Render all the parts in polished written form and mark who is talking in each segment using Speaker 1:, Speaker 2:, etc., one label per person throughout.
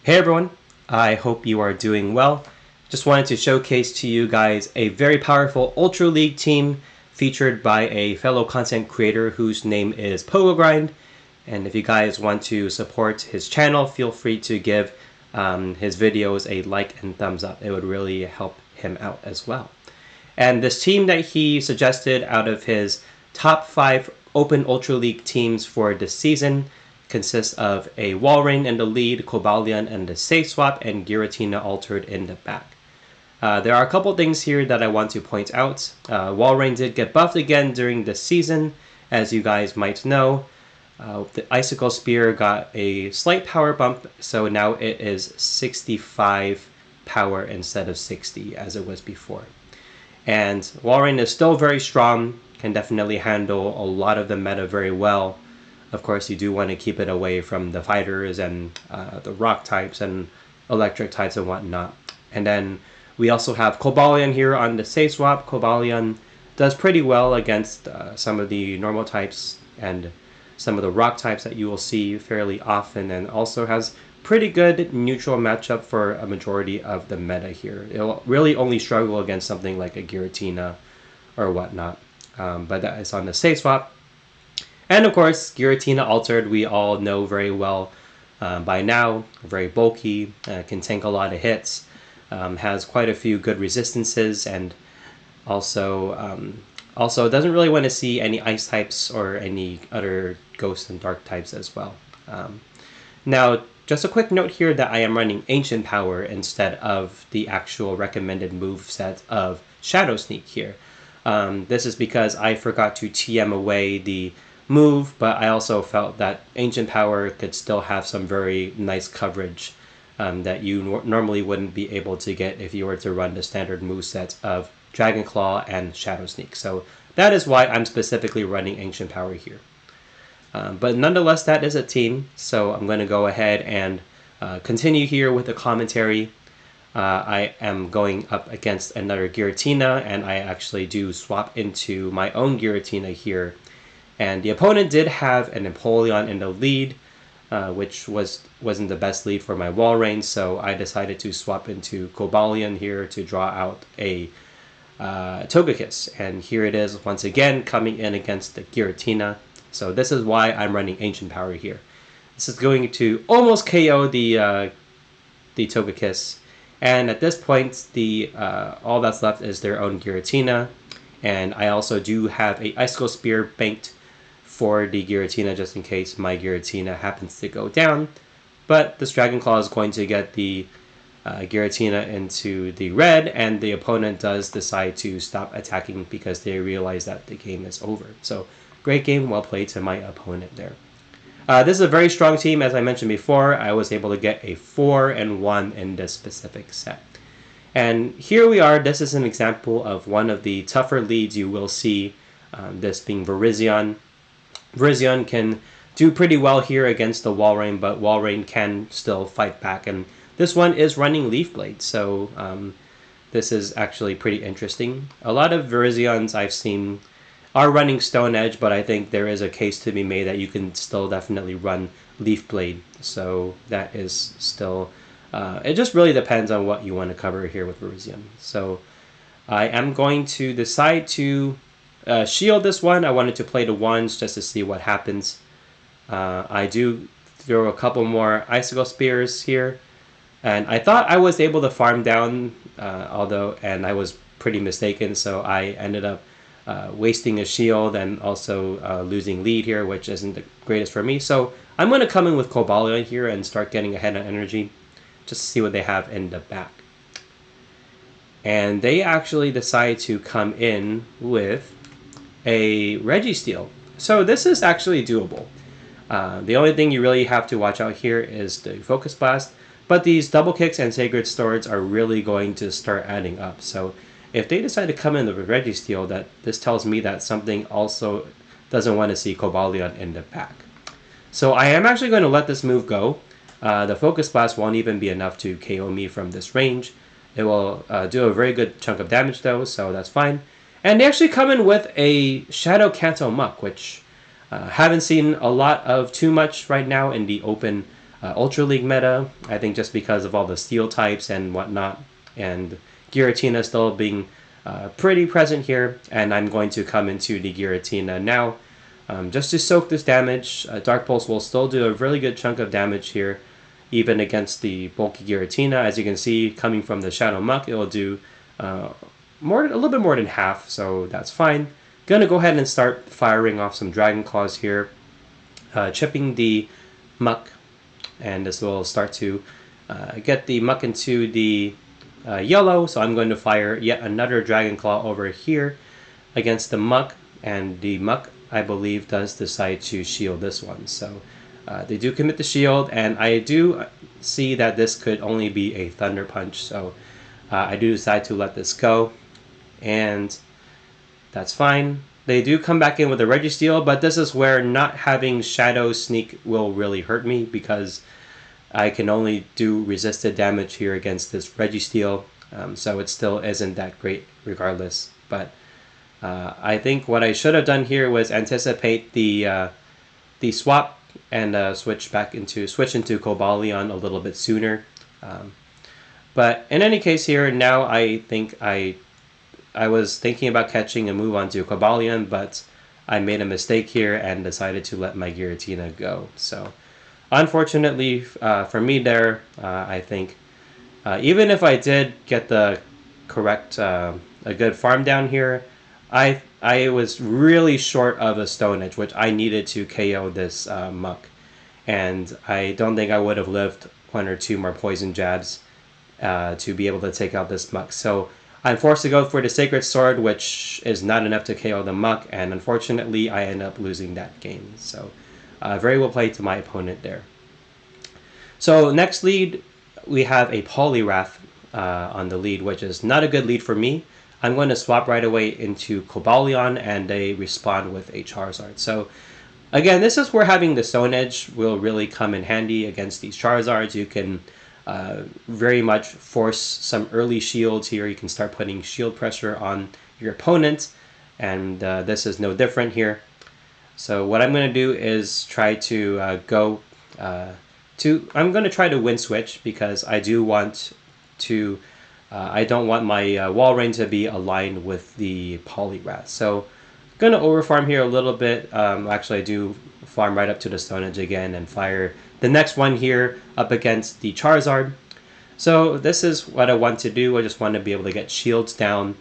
Speaker 1: Hey everyone, I hope you are doing well. Just wanted to showcase to you guys a very powerful Ultra League team featured by a fellow content creator whose name is PogoGrind. And if you guys want to support his channel, feel free to give his videos a like and thumbs up. It would really help him out as well. And this team that he suggested out of his top 5 Open Ultra League teams for this season consists of a Walrein in the lead, Cobalion in the safe swap, and Giratina altered in the back. There are a couple things here that I want to point out. Walrein did get buffed again during the season, as you guys might know. The Icicle Spear got a slight power bump, so now it is 65 power instead of 60 as it was before. And Walrein is still very strong, can definitely handle a lot of the meta very well. Of course, you do want to keep it away from the fighters and the rock types and electric types and whatnot. And then we also have Cobalion here on the safe swap. Cobalion does pretty well against some of the normal types and some of the rock types that you will see fairly often, and also has pretty good neutral matchup for a majority of the meta here. It'll really only struggle against something like a Giratina or whatnot, but that is on the safe swap. And of course, Giratina altered, we all know very well by now. Very bulky, can tank a lot of hits, has quite a few good resistances, and also doesn't really want to see any ice types or any other ghost and dark types as well. Now, just a quick note here that I am running Ancient Power instead of the actual recommended move set of Shadow Sneak here. This is because I forgot to TM away the move, but I also felt that Ancient Power could still have some very nice coverage that you normally wouldn't be able to get if you were to run the standard moveset of Dragon Claw and Shadow Sneak. So that is why I'm specifically running Ancient Power here. But nonetheless, that is a team, so I'm going to go ahead and continue here with the commentary. I am going up against another Giratina, and I actually do swap into my own Giratina here. And the opponent did have an Empoleon in the lead, which wasn't the best lead for my Walrein, so I decided to swap into Cobalion here to draw out a Togekiss. And here it is once again coming in against the Giratina. So this is why I'm running Ancient Power here. This is going to almost KO the Togekiss. And at this point, all that's left is their own Giratina. And I also do have a Icicle Spear banked for the Giratina just in case my Giratina happens to go down. But this Dragon Claw is going to get the Giratina into the red, and the opponent does decide to stop attacking because they realize that the game is over. So great game, well played to my opponent there. This is a very strong team, as I mentioned before. I was able to get a 4-1 in this specific set. And here we are. This is an example of one of the tougher leads you will see, this being Virizion. Virizion can do pretty well here against the Walrein, but Walrein can still fight back. And this one is running Leaf Blade, so this is actually pretty interesting. A lot of Virizions I've seen are running Stone Edge, but I think there is a case to be made that you can still definitely run Leaf Blade. So that is still, it just really depends on what you want to cover here with Virizion. So I am going to decide to shield this one. I wanted to play the ones just to see what happens. I do throw a couple more Icicle Spears here. And I thought I was able to farm down, and I was pretty mistaken, so I ended up wasting a shield and also losing lead here, which isn't the greatest for me. So I'm going to come in with Cobalion here and start getting ahead on energy just to see what they have in the back. And they actually decide to come in with a Registeel. So this is actually doable. The only thing you really have to watch out here is the Focus Blast, but these double kicks and Sacred Swords are really going to start adding up. So if they decide to come in with Registeel, this tells me that something also doesn't want to see Cobalion in the back. So I am actually going to let this move go. The Focus Blast won't even be enough to KO me from this range. It will do a very good chunk of damage though, so that's fine. And they actually come in with a Shadow Kanto Muck, which haven't seen a lot of too much right now in the open Ultra League meta. I think just because of all the steel types and whatnot, and Giratina still being pretty present here, and I'm going to come into the Giratina now. Just to soak this damage. Dark Pulse will still do a really good chunk of damage here, even against the bulky Giratina. As you can see, coming from the Shadow Muck, it will do a little bit more than half, so that's fine. Gonna go ahead and start firing off some Dragon Claws here, chipping the Muck, and this will start to get the Muck into the yellow, so I'm going to fire yet another Dragon Claw over here against the Muck, and the Muck, I believe, does decide to shield this one. So they do commit the shield, and I do see that this could only be a Thunder Punch, so I do decide to let this go, and that's fine. They do come back in with a Registeel, but this is where not having Shadow Sneak will really hurt me, because I can only do resisted damage here against this Registeel, so it still isn't that great regardless. But I think what I should have done here was anticipate the swap and switch into Cobalion a little bit sooner. But in any case here, now I think I was thinking about catching a move onto Cobalion, but I made a mistake here and decided to let my Giratina go. So unfortunately for me there, I think even if I did get the correct, a good farm down here, I was really short of a Stone Edge, which I needed to KO this Muck. And I don't think I would have lived one or two more Poison Jabs to be able to take out this Muck. So I'm forced to go for the Sacred Sword, which is not enough to KO the Muck, and unfortunately I end up losing that game. So very well played to my opponent there. So next lead, we have a Poliwrath on the lead, which is not a good lead for me. I'm going to swap right away into Cobalion, and they respond with a Charizard. So again, this is where having the Stone Edge will really come in handy against these Charizards. You can very much force some early shields here. You can start putting shield pressure on your opponent, and this is no different here. So what I'm going to do is try to I'm going to try to Wind Switch, because I do want to I don't want my Walrein to be aligned with the Poliwrath. So I'm going to overfarm here a little bit. Actually, I do farm right up to the Stone Edge again and fire the next one here up against the Charizard. So this is what I want to do. I just want to be able to get shields down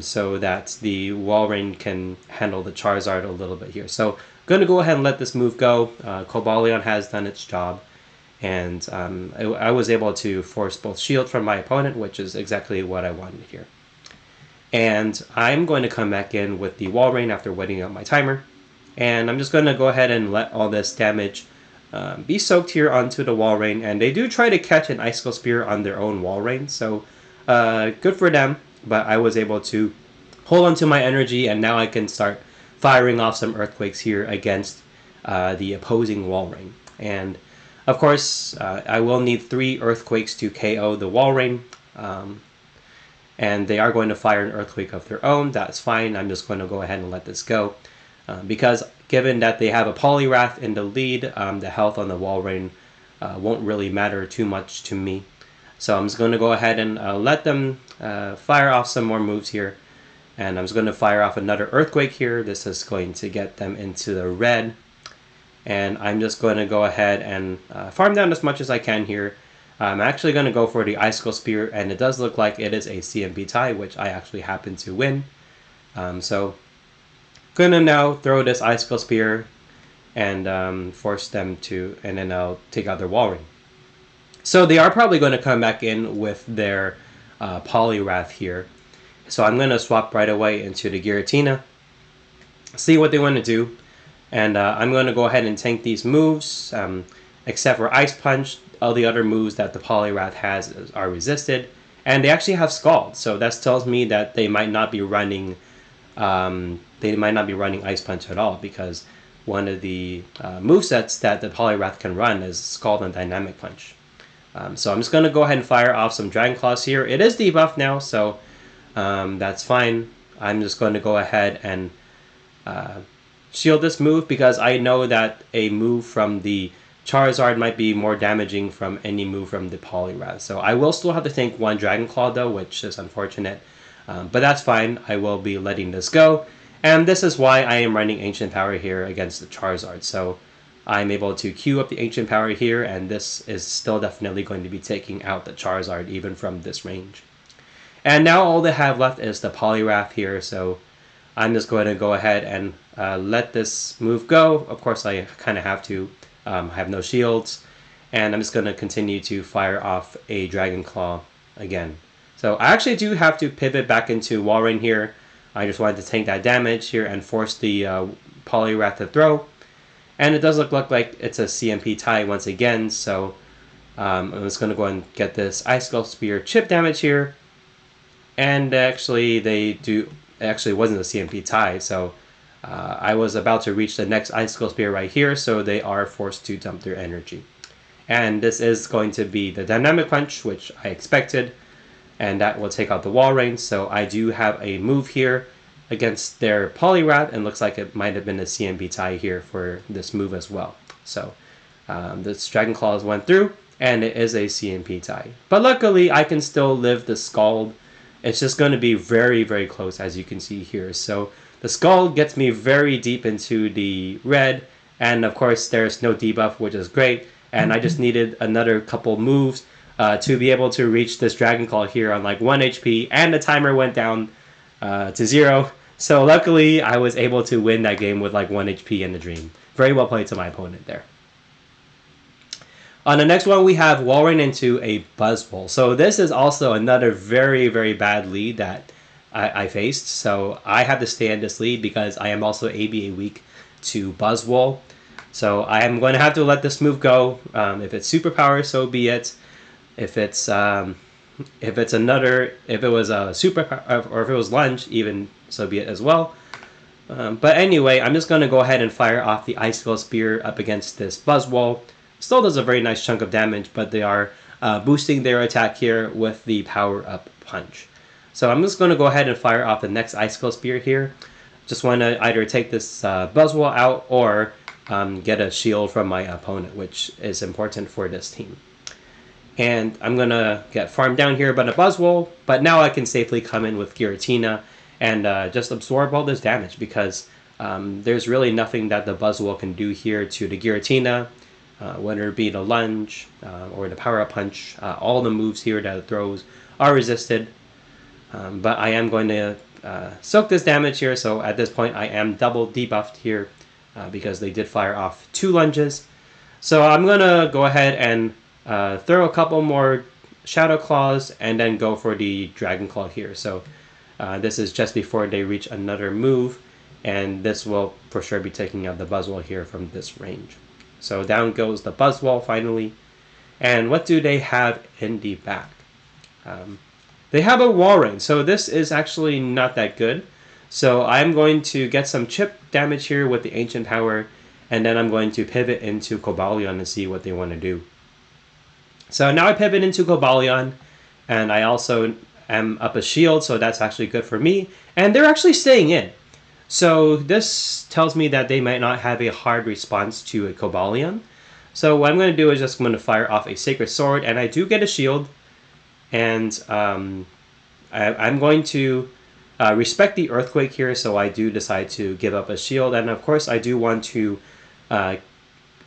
Speaker 1: so that the Walrein can handle the Charizard a little bit here. So I'm going to go ahead and let this move go. Cobalion has done its job, and I was able to force both shields from my opponent, which is exactly what I wanted here. And I'm going to come back in with the Walrein after waiting out my timer, and I'm just going to go ahead and let all this damage be soaked here onto the Walrein, and they do try to catch an Icicle Spear on their own Walrein, so good for them, but I was able to hold on to my energy, and now I can start firing off some Earthquakes here against the opposing Walrein. And of course, I will need 3 Earthquakes to KO the Walrein, and they are going to fire an Earthquake of their own. That's fine. I'm just going to go ahead and let this go, because given that they have a Poliwrath in the lead, the health on the Walrein won't really matter too much to me. So I'm just going to go ahead and let them fire off some more moves here. And I'm just going to fire off another Earthquake here. This is going to get them into the red. And I'm just going to go ahead and farm down as much as I can here. I'm actually going to go for the Icicle Spear, and it does look like it is a CMB tie, which I actually happen to win. So gonna now throw this Icicle Spear and force them to, and then I'll take out their Walrein. So they are probably going to come back in with their Poliwrath here. So I'm going to swap right away into the Giratina, see what they want to do, and I'm going to go ahead and tank these moves, except for Ice Punch. All the other moves that the Poliwrath has are resisted, and they actually have Scald, so that tells me that they might not be running Ice Punch at all, because one of the movesets that the Poliwrath can run is Scald and Dynamic Punch. So I'm just going to go ahead and fire off some Dragon Claws here. It is debuffed now, so that's fine. I'm just going to go ahead and shield this move, because I know that a move from the Charizard might be more damaging from any move from the Poliwrath. So I will still have to think one Dragon Claw though, which is unfortunate. But that's fine. I will be letting this go. And this is why I am running Ancient Power here against the Charizard. So I'm able to queue up the Ancient Power here, and this is still definitely going to be taking out the Charizard even from this range. And now all they have left is the Poliwrath here, so I'm just going to go ahead and let this move go. Of course, I kind of have to. I have no shields, and I'm just going to continue to fire off a Dragon Claw again. So I actually do have to pivot back into Walrein here. I just wanted to take that damage here and force the Poliwrath to throw. And it does look like it's a CMP tie once again, so I'm just going to go and get this Icicle Spear chip damage here. And actually, it actually wasn't a CMP tie, so I was about to reach the next Icicle Spear right here, so they are forced to dump their energy. And this is going to be the Dynamic Punch, which I expected, and that will take out the Walrein. So I do have a move here against their Poliwrath, and looks like it might have been a CMP tie here for this move as well. So this Dragon Claws went through, and it is a CMP tie. But luckily, I can still live the Scald. It's just going to be very, very close, as you can see here. So the Scald gets me very deep into the red, and of course there's no debuff, which is great. And I just needed another couple moves to be able to reach this Dragon Claw here on like 1 HP, and the timer went down to 0. So luckily, I was able to win that game with like 1 HP in the dream. Very well played to my opponent there. On the next one, we have Walrein into a Buzzwole. So this is also another very, very bad lead that I faced. So I have to stay in this lead because I am also ABA weak to Buzzwole. So I am going to have to let this move go. If it's superpower, so be it. If it was a superpower, or if it was lunge, even so be it as well. But anyway, I'm just going to go ahead and fire off the Icicle Spear up against this Buzzwole. Still does a very nice chunk of damage, but they are boosting their attack here with the Power Up Punch. So I'm just going to go ahead and fire off the next Icicle Spear here. Just want to either take this Buzzwole out or get a shield from my opponent, which is important for this team. And I'm going to get farmed down here by the Buzzwole, but now I can safely come in with Giratina and just absorb all this damage, because there's really nothing that the Buzzwole can do here to the Giratina. Whether it be the lunge or the power-up punch, all the moves here that it throws are resisted. But I am going to soak this damage here, so at this point I am double debuffed here because they did fire off 2 lunges. So I'm going to go ahead and throw a couple more Shadow Claws and then go for the Dragon Claw here. So this is just before they reach another move, and this will for sure be taking out the Buzzwole here from this range. So down goes the Buzzwole finally. And what do they have in the back? They have a Walrein, so this is actually not that good. So I'm going to get some chip damage here with the Ancient Power, and then I'm going to pivot into Cobalion and see what they want to do. So now I pivot into Cobalion, and I also am up a shield, so that's actually good for me. And they're actually staying in. So this tells me that they might not have a hard response to a Cobalion. So what I'm going to do is just I'm going to fire off a Sacred Sword, and I do get a shield. And I'm going to respect the Earthquake here, so I do decide to give up a shield. And of course I do want to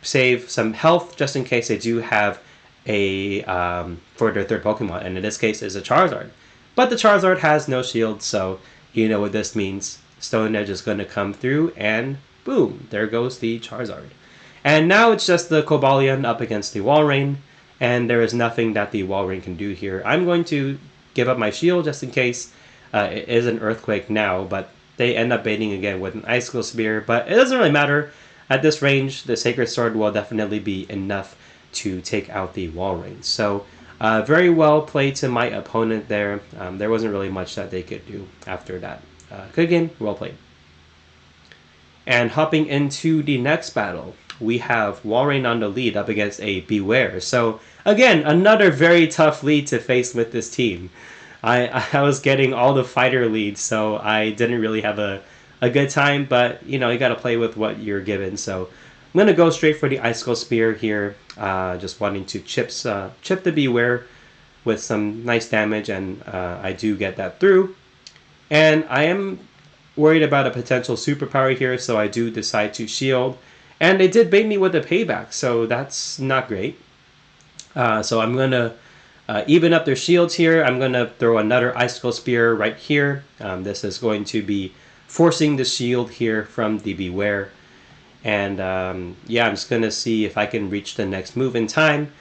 Speaker 1: save some health just in case they do have a for their third Pokemon, and in this case is a Charizard. But the Charizard has no shield, so you know what this means. Stone Edge is going to come through, and boom, there goes the Charizard. And now it's just the Cobalion up against the Walrein, and there is nothing that the Walrein can do here. I'm going to give up my shield just in case. It is an Earthquake now, but they end up baiting again with an Icicle Spear, but it doesn't really matter. At this range, the Sacred Sword will definitely be enough to take out the Walrein. So very well played to my opponent there. There wasn't really much that they could do after that. Good game, well played. And hopping into the next battle, we have Walrein on the lead up against a Beware. So again, another very tough lead to face with this team. I was getting all the fighter leads, so I didn't really have a good time, but you know, you got to play with what you're given. So going to go straight for the Icicle Spear here, just wanting to chip the Beware with some nice damage, and I do get that through. And I am worried about a potential superpower here, so I do decide to shield. And they did bait me with a payback, so that's not great. So I'm going to even up their shields here. I'm going to throw another Icicle Spear right here. This is going to be forcing the shield here from the Beware. And yeah, I'm just going to see if I can reach the next move in time.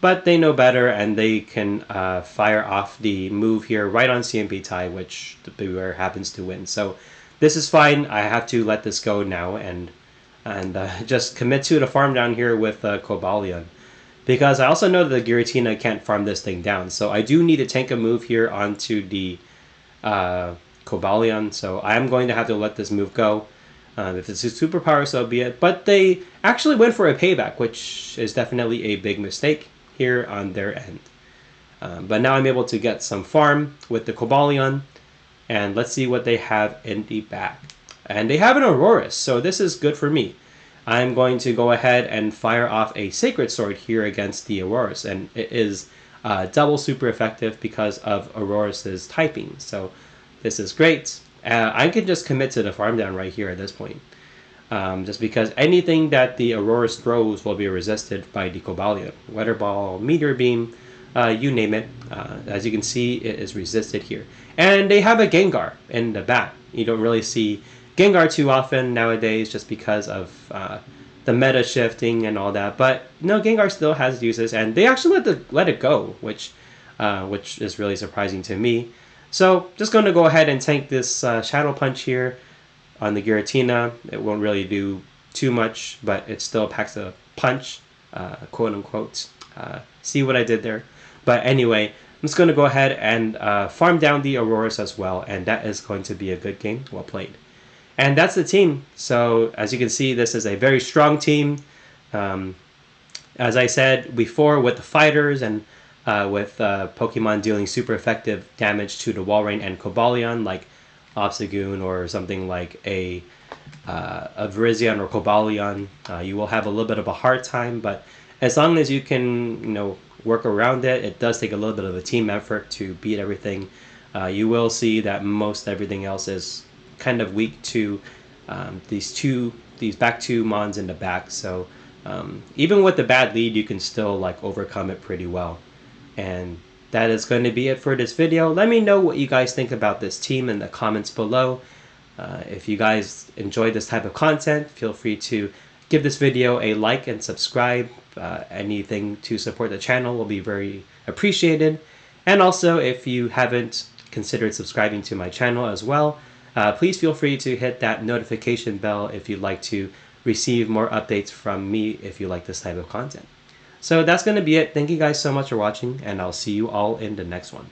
Speaker 1: But they know better, and they can fire off the move here right on CMP tie, which the Beware happens to win. So this is fine. I have to let this go now and just commit to the farm down here with Cobalion. Because I also know that the Giratina can't farm this thing down. So I do need to tank a move here onto the Cobalion. So I'm going to have to let this move go. If it's a superpower, so be it. But they actually went for a payback, which is definitely a big mistake here on their end. But now I'm able to get some farm with the Cobalion. And let's see what they have in the back. And they have an Aurorus, so this is good for me. I'm going to go ahead and fire off a Sacred Sword here against the Aurorus, and it is double super effective because of Aurorus's typing. So this is great. I can just commit to the farm down right here at this point. Just because anything that the Aurorus throws will be resisted by the Cobalion. Weather Ball, Meteor Beam, you name it. As you can see, it is resisted here. And they have a Gengar in the back. You don't really see Gengar too often nowadays just because of the meta shifting and all that. But no, Gengar still has uses, and they actually let it go, which is really surprising to me. So just going to go ahead and tank this Shadow Punch here on the Giratina. It won't really do too much, but it still packs a punch, quote unquote. See what I did there? But anyway, I'm just going to go ahead and farm down the Aurorus as well, and that is going to be a good game. Well played. And that's the team. So as you can see, this is a very strong team. As I said before, with the fighters and with Pokemon dealing super effective damage to the Walrein and Cobalion, like Obstagoon or something like a Virizion or Cobalion, you will have a little bit of a hard time. But as long as you can, work around it, it does take a little bit of a team effort to beat everything. You will see that most everything else is kind of weak to these back two mons in the back. So even with the bad lead, you can still overcome it pretty well. And that is going to be it for this video. Let me know what you guys think about this team in the comments below. If you guys enjoy this type of content, feel free to give this video a like and subscribe. Anything to support the channel will be very appreciated. And also, if you haven't considered subscribing to my channel as well, please feel free to hit that notification bell if you'd like to receive more updates from me if you like this type of content. So that's going to be it. Thank you guys so much for watching, and I'll see you all in the next one.